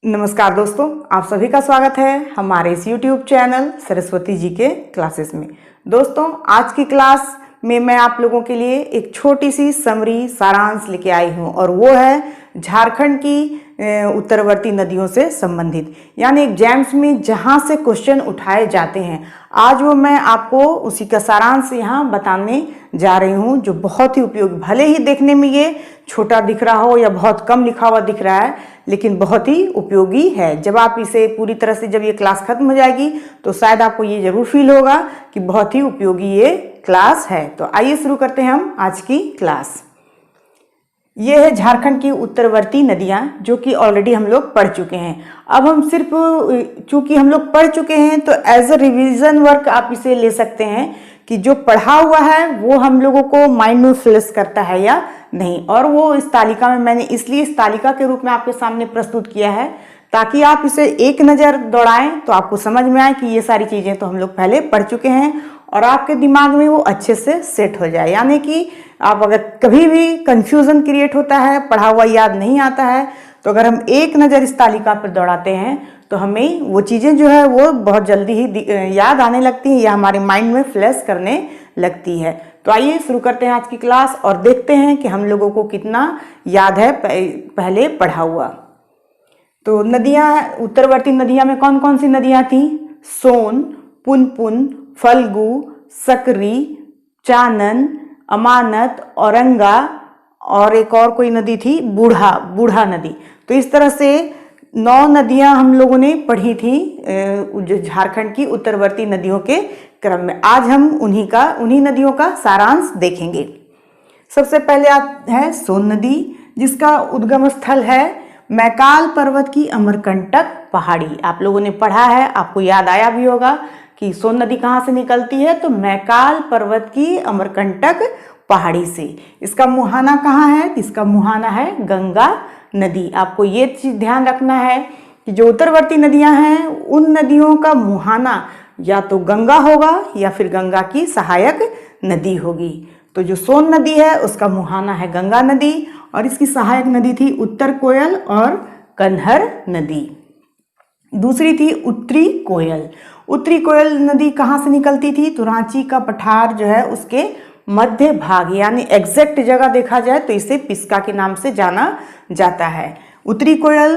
नमस्कार दोस्तों, आप सभी का स्वागत है हमारे इस YouTube चैनल सरस्वती जी के क्लासेस में। दोस्तों, आज की क्लास में मैं आप लोगों के लिए एक छोटी सी समरी सारांश लेके आई हूँ और वो है झारखंड की उत्तरवर्ती नदियों से संबंधित, यानी एग्जाम्स में जहाँ से क्वेश्चन उठाए जाते हैं आज वो मैं आपको उसी का सारांश यहाँ बताने जा रही हूँ, जो बहुत ही उपयोगी, भले ही देखने में ये छोटा दिख रहा हो या बहुत कम लिखा हुआ दिख रहा है, लेकिन बहुत ही उपयोगी है। जब आप इसे पूरी तरह से, जब ये क्लास खत्म हो जाएगी तो शायद आपको ये जरूर फील होगा कि बहुत ही उपयोगी ये क्लास है। तो आइए शुरू करते हैं हम आज की क्लास। ये है झारखंड की उत्तरवर्ती नदियाँ, जो कि ऑलरेडी हम लोग पढ़ चुके हैं। अब हम सिर्फ, चूंकि हम लोग पढ़ चुके हैं तो एज अ रिवीजन वर्क आप इसे ले सकते हैं कि जो पढ़ा हुआ है वो हम लोगों को माइंड में फ्लैश करता है या नहीं। और वो इस तालिका में मैंने इसलिए इस तालिका के रूप में आपके सामने प्रस्तुत किया है ताकि आप इसे एक नज़र दौड़ाएं तो आपको समझ में आए कि ये सारी चीज़ें तो हम लोग पहले पढ़ चुके हैं और आपके दिमाग में वो अच्छे से सेट हो जाए। यानी कि आप अगर कभी भी कंफ्यूजन क्रिएट होता है, पढ़ा हुआ याद नहीं आता है, तो अगर हम एक नज़र इस तालिका पर दौड़ाते हैं तो हमें वो चीज़ें जो है वो बहुत जल्दी ही याद आने लगती हैं या हमारे माइंड में फ्लैश करने लगती है। तो आइए शुरू करते हैं आज की क्लास और देखते हैं कि हम लोगों को कितना याद है पहले पढ़ा हुआ। तो नदियाँ, उत्तरवर्ती नदियाँ में कौन कौन सी नदियाँ थी? सोन, पुनपुन, फल्गु, सकरी, चानन, अमानत, औरंगा और एक और कोई नदी थी, बूढ़ा नदी। तो इस तरह से 9 नदियां हम लोगों ने पढ़ी थी जो झारखंड की उत्तरवर्ती नदियों के क्रम में। आज हम उन्हीं नदियों का सारांश देखेंगे। सबसे पहले है सोन नदी, जिसका उद्गम स्थल है मैकाल पर्वत की अमरकंटक पहाड़ी। आप लोगों ने पढ़ा है, आपको याद आया भी होगा कि सोन नदी कहाँ से निकलती है, तो मैकाल पर्वत की अमरकंटक पहाड़ी से। इसका मुहाना कहाँ है? इसका मुहाना है गंगा नदी। आपको ये चीज ध्यान रखना है कि जो उत्तरवर्ती नदियां हैं उन नदियों का मुहाना या तो गंगा होगा या फिर गंगा की सहायक नदी होगी। तो जो सोन नदी है उसका मुहाना है गंगा नदी और इसकी सहायक नदी थी उत्तर कोयल और कन्हर नदी। दूसरी थी उत्तरी कोयल। उत्तरी कोयल नदी कहाँ से निकलती थी? तो रांची का पठार जो है उसके मध्य भाग, यानी एग्जैक्ट जगह देखा जाए तो इसे पिस्का के नाम से जाना जाता है। उत्तरी कोयल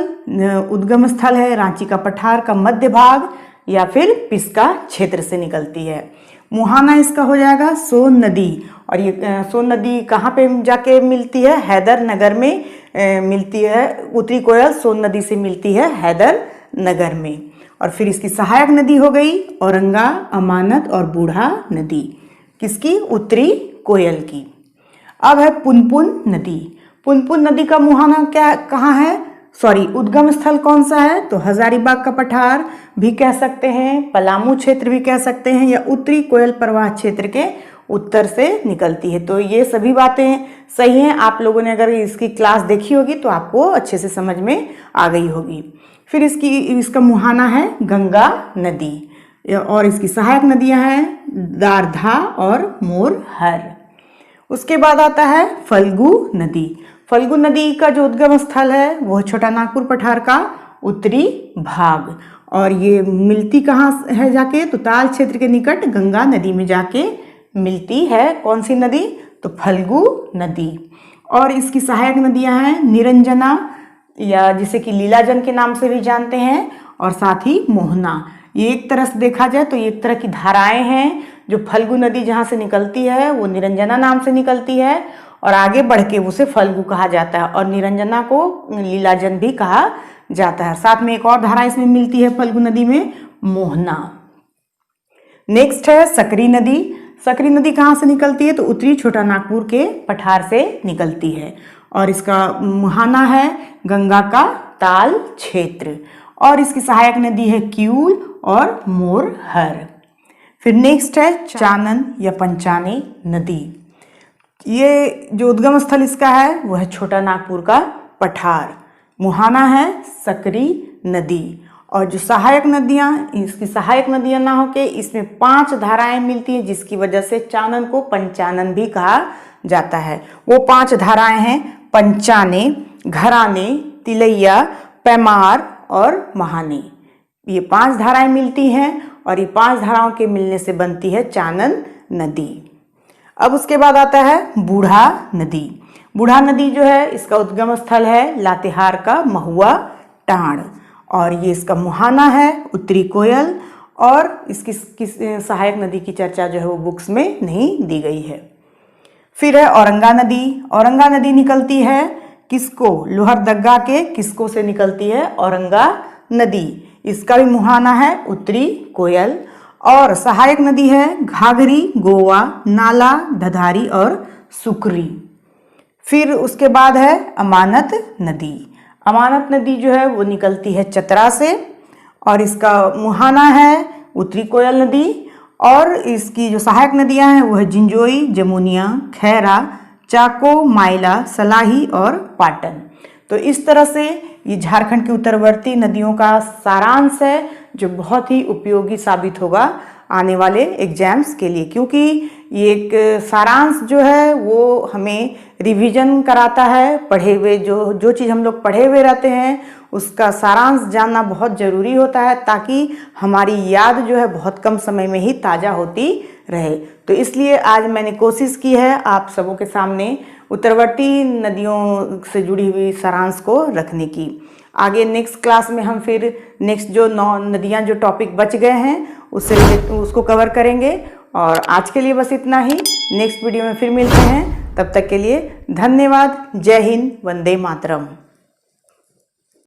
उद्गम स्थल है रांची का पठार का मध्य भाग या फिर पिस्का क्षेत्र से निकलती है। मुहाना इसका हो जाएगा सोन नदी। और ये सोन नदी कहाँ पे जाके मिलती है? हैदर नगर में मिलती है। उत्तरी कोयल सोन नदी से मिलती है हैदर नगर में। और फिर इसकी सहायक नदी हो गई औरंगा, अमानत और बूढ़ा नदी, किसकी? उत्तरी कोयल की। अब है पुनपुन नदी। पुनपुन नदी का मुहाना कहाँ है? उद्गम स्थल कौन सा है? तो हजारीबाग का पठार भी कह सकते हैं, पलामू क्षेत्र भी कह सकते हैं, या उत्तरी कोयल प्रवाह क्षेत्र के उत्तर से निकलती है। तो ये सभी बातें सही हैं। आप लोगों ने अगर इसकी क्लास देखी होगी तो आपको अच्छे से समझ में आ गई होगी। फिर इसका मुहाना है गंगा नदी और इसकी सहायक नदियां हैं दारधा और मोरहर। उसके बाद आता है फल्गु नदी। फल्गु नदी का जो उद्गम स्थल है वह छोटा नागपुर पठार का उत्तरी भाग, और ये मिलती कहाँ है जाके? तो ताल क्षेत्र के निकट गंगा नदी में जाके मिलती है। कौन सी नदी? तो फल्गु नदी। और इसकी सहायक नदियां हैं निरंजना, या जिसे कि लीलाजन के नाम से भी जानते हैं, और साथ ही मोहना। ये एक तरह से देखा जाए तो एक तरह की धाराएं हैं। जो फल्गु नदी जहाँ से निकलती है वो निरंजना नाम से निकलती है और आगे बढ़ के उसे फल्गु कहा जाता है, और निरंजना को लीलाजन भी कहा जाता है। साथ में एक और धारा इसमें मिलती है फल्गु नदी में, मोहना। नेक्स्ट है सकरी नदी। सकरी नदी कहाँ से निकलती है? तो उत्तरी छोटा नागपुर के पठार से निकलती है और इसका मुहाना है गंगा का ताल क्षेत्र, और इसकी सहायक नदी है क्यूल और मोरहर। फिर नेक्स्ट है चानन या पंचाने नदी। ये जो उद्गम स्थल इसका है वह है छोटा नागपुर का पठार, मुहाना है सकरी नदी। और जो सहायक नदियाँ, इसकी सहायक नदियाँ ना होके इसमें 5 धाराएं मिलती हैं, जिसकी वजह से चानन को पंचानन भी कहा जाता है। वो 5 धाराएं हैं पंचाने, घराने, तिलैया, पैमार, और महाने। ये 5 धाराएं मिलती हैं और ये 5 धाराओं के मिलने से बनती है चानन नदी। अब उसके बाद आता है बूढ़ा नदी। बूढ़ा नदी जो है इसका उद्गम स्थल है लातेहार का महुआ टांड़ और ये इसका मुहाना है उत्तरी कोयल और इसकी सहायक नदी की चर्चा जो है वो बुक्स में नहीं दी गई है। फिर है औरंगा नदी। औरंगा नदी निकलती है किसको, लोहरदग्गा के किसको से निकलती है औरंगा नदी। इसका भी मुहाना है उत्तरी कोयल और सहायक नदी है घाघरी, गोवा, नाला, धधारी और सुकरी। फिर उसके बाद है अमानत नदी। अमानत नदी जो है वो निकलती है चतरा से और इसका मुहाना है उत्तरी कोयल नदी और इसकी जो सहायक नदियां हैं वो है जिंजोई, जमुनिया, खैरा, चाको, माइला, सलाही और पाटन। तो इस तरह से ये झारखंड की उत्तरवर्ती नदियों का सारांश है जो बहुत ही उपयोगी साबित होगा आने वाले एग्जाम्स के लिए, क्योंकि ये एक सारांश जो है वो हमें रिवीजन कराता है। पढ़े हुए जो चीज़ हम लोग पढ़े हुए रहते हैं उसका सारांश जानना बहुत ज़रूरी होता है ताकि हमारी याद जो है बहुत कम समय में ही ताज़ा होती रहे। तो इसलिए आज मैंने कोशिश की है आप सबों के सामने उत्तरवर्ती नदियों से जुड़ी हुई सारांश को रखने की। आगे नेक्स्ट क्लास में हम फिर नेक्स्ट जो 9 नदियाँ जो टॉपिक बच गए हैं उसको कवर करेंगे। और आज के लिए बस इतना ही। नेक्स्ट वीडियो में फिर मिलते हैं, तब तक के लिए धन्यवाद। जय हिंद, वंदे मातरम।